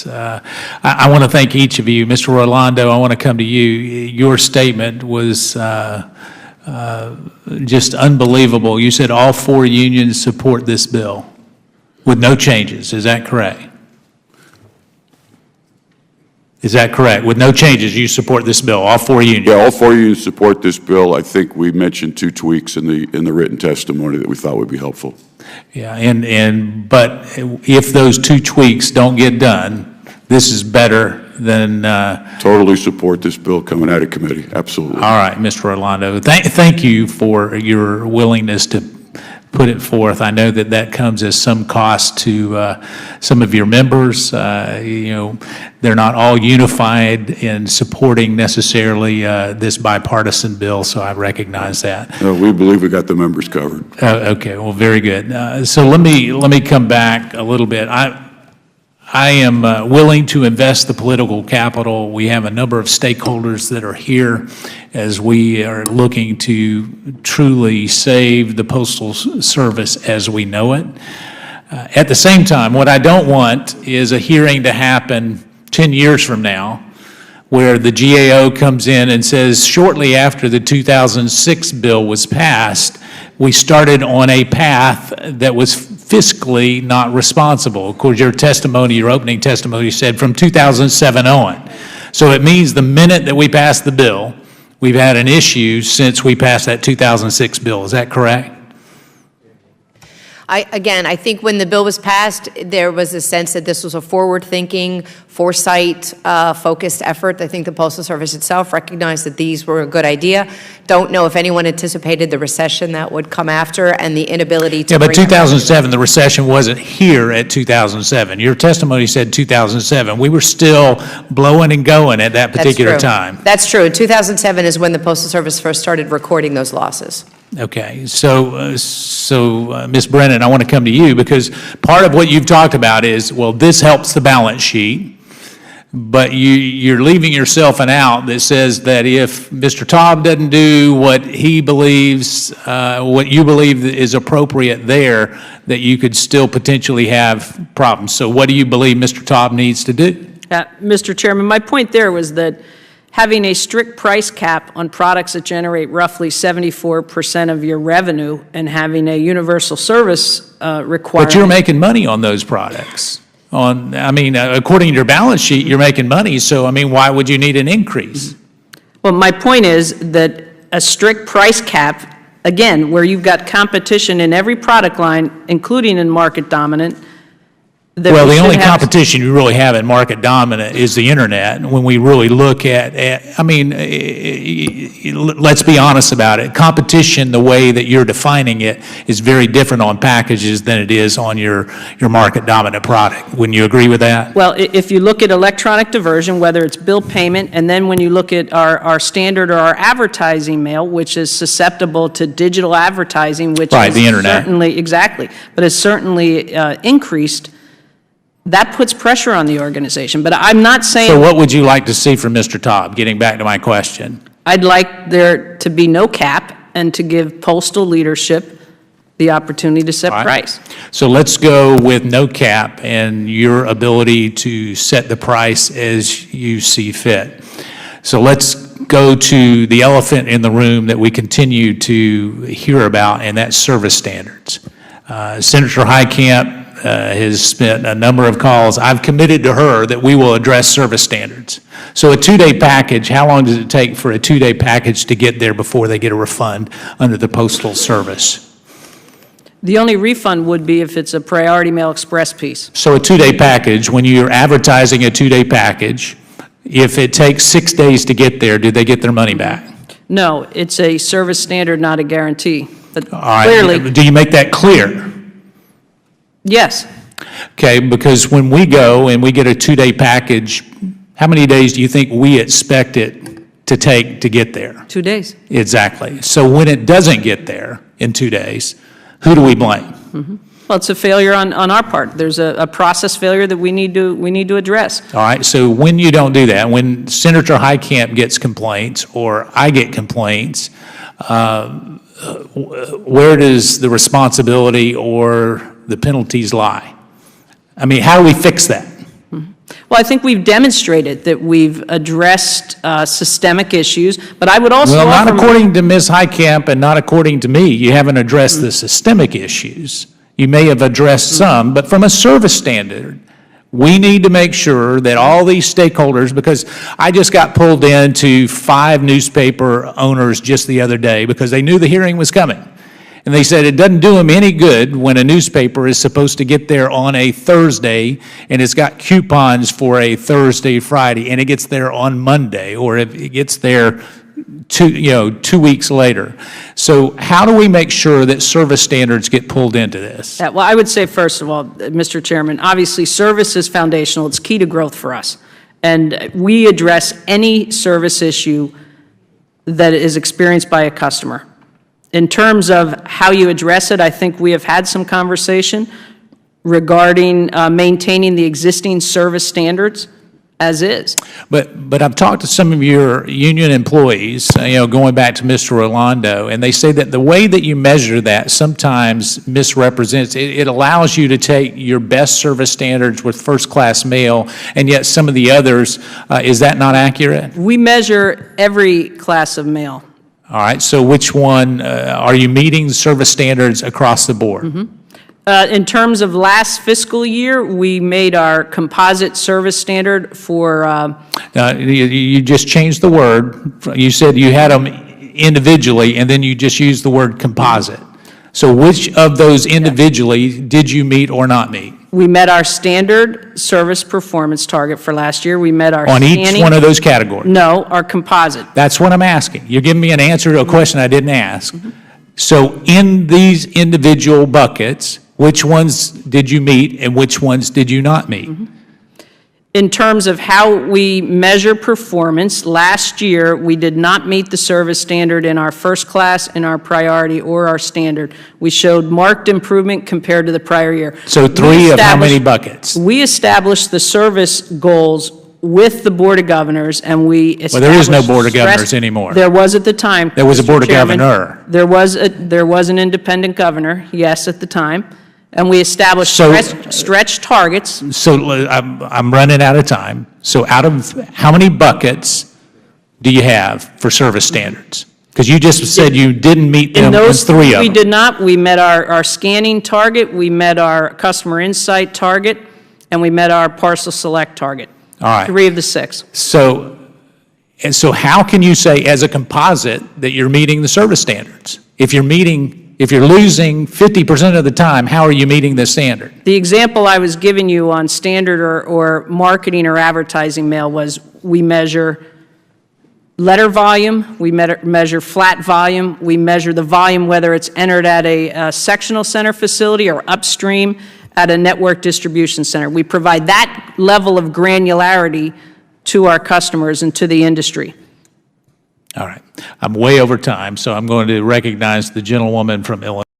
I want to thank each of you. Mr. Rolando, I want to come to you. Your statement was just unbelievable. You said all 4 unions support this bill with no changes. Is that correct? Is that correct? With no changes, you support this bill, all 4 unions? Yeah, all 4 unions support this bill. I think we mentioned 2 tweaks in the written testimony that we thought would be helpful. Yeah, but if those 2 tweaks don't get done, this is better than... Totally support this bill coming out of committee, absolutely. All right, Mr. Rolando, thank you for your willingness to put it forth. I know that that comes as some cost to some of your members. You know, they're not all unified in supporting necessarily this bipartisan bill, so I recognize that. No, we believe we got the members covered. Okay, well, very good. So let me come back a little bit. I am willing to invest the political capital. We have a number of stakeholders that are here as we are looking to truly save the Postal Service as we know it. At the same time, what I don't want is a hearing to happen 10 years from now where the GAO comes in and says shortly after the 2006 bill was passed, we started on a path that was fiscally not responsible. Of course, your opening testimony said from 2007 on. So it means the minute that we passed the bill, we've had an issue since we passed that 2006 bill. Is that correct? Again, I think when the bill was passed, there was a sense that this was a forward-thinking, foresight-focused effort. I think the Postal Service itself recognized that these were a good idea. Don't know if anyone anticipated the recession that would come after and the inability to... Yeah, but 2007, the recession wasn't here at 2007. Your testimony said 2007. We were still blowing and going at that particular time. That's true. 2007 is when the Postal Service first started recording those losses. Okay, so Ms. Brennan, I want to come to you because part of what you've talked about is, well, this helps the balance sheet, but you're leaving yourself an out that says that if Mr. Taub doesn't do what he believes, what you believe is appropriate there, that you could still potentially have problems. So what do you believe Mr. Taub needs to do? Mr. Chairman, my point there was that having a strict price cap on products that generate roughly 74% of your revenue and having a universal service requirement. But you're making money on those products. According to your balance sheet, you're making money, so, why would you need an increase? Well, my point is that a strict price cap, again, where you've got competition in every product line, including in market dominant. Well, the only competition you really have in market dominant is the internet. When we really look at let's be honest about it. Competition, the way that you're defining it, is very different on packages than it is on your market dominant product. Wouldn't you agree with that? Well, if you look at electronic diversion, whether it's bill payment, and then when you look at our standard or our advertising mail, which is susceptible to digital advertising, which right, is the internet. Certainly, exactly, but has certainly increased. That puts pressure on the organization, but I'm not saying... So what would you like to see from Mr. Taub, getting back to my question? I'd like there to be no cap and to give postal leadership the opportunity to set price. So let's go with no cap and your ability to set the price as you see fit. So let's go to the elephant in the room that we continue to hear about, and that's service standards. Senator Heitkamp has spent a number of calls. I've committed to her that we will address service standards. So a 2-day package, how long does it take for a 2-day package to get there before they get a refund under the Postal Service? The only refund would be if it's a Priority Mail Express piece. So a 2-day package, when you're advertising a 2-day package, if it takes 6 days to get there, do they get their money back? No, it's a service standard, not a guarantee. But all right. Clearly... Do you make that clear? Yes. Okay, because when we go and we get a 2-day package, how many days do you think we expect it to take to get there? 2 days. Exactly. So when it doesn't get there in 2 days, who do we blame? Mm-hmm. Well, it's a failure on our part. There's a process failure that we need to address. All right, so when you don't do that, when Senator Heitkamp gets complaints or I get complaints, where does the responsibility or the penalties lie? How do we fix that? Well, I think we've demonstrated that we've addressed systemic issues, but I would also Well, not offer- according to Ms. Heitkamp and not according to me. You haven't addressed the systemic issues. You may have addressed some, but from a service standard, we need to make sure that all these stakeholders, because I just got pulled into 5 newspaper owners just the other day because they knew the hearing was coming. And they said it doesn't do them any good when a newspaper is supposed to get there on a Thursday and it's got coupons for a Thursday, Friday, and it gets there on Monday, or if it gets there 2 weeks later. So how do we make sure that service standards get pulled into this? Well, I would say, first of all, Mr. Chairman, obviously service is foundational. It's key to growth for us. And we address any service issue that is experienced by a customer. In terms of how you address it, I think we have had some conversation regarding maintaining the existing service standards as is. But I've talked to some of your union employees, going back to Mr. Rolando, and they say that the way that you measure that sometimes misrepresents. It allows you to take your best service standards with first-class mail, and yet some of the others, is that not accurate? We measure every class of mail. All right, so which one, are you meeting service standards across the board? In terms of last fiscal year, we made our composite service standard for, You just changed the word. You said you had them individually, and then you just used the word composite. So which of those individually did you meet or not meet? we met our standard service performance target for last year. We met our On scanning. each one of those categories? No, our composite. That's what I'm asking. You're giving me an answer to a question I didn't ask. So in these individual buckets, which ones did you meet and which ones did you not meet? In terms of how we measure performance, last year, we did not meet the service standard in our first class, in our priority, or our standard. We showed marked improvement compared to the prior year. So three of how many buckets? We established the service goals with the Board of Governors, and we established... Well, there is no Board of Governors anymore. There was at the time. There was a Mr. Board of Chairman. Governor. There was an independent governor, yes, at the time, and we established stretch targets. So I'm running out of time. So out of how many buckets do you have for service standards? Because you just said you didn't meet them in those three of we them. did not. We met our scanning target, we met our customer insight target, and we met our parcel select target. All right. 3 of the 6. So how can you say as a composite that you're meeting the service standards? If you're losing 50% of the time, how are you meeting the standard? The example I was giving you on standard or marketing or advertising mail was we measure letter volume, we measure flat volume, we measure the volume whether it's entered at a sectional center facility or upstream at a network distribution center. We provide that level of granularity to our customers and to the industry. All right. I'm way over time, so I'm going to recognize the gentlewoman from Illinois.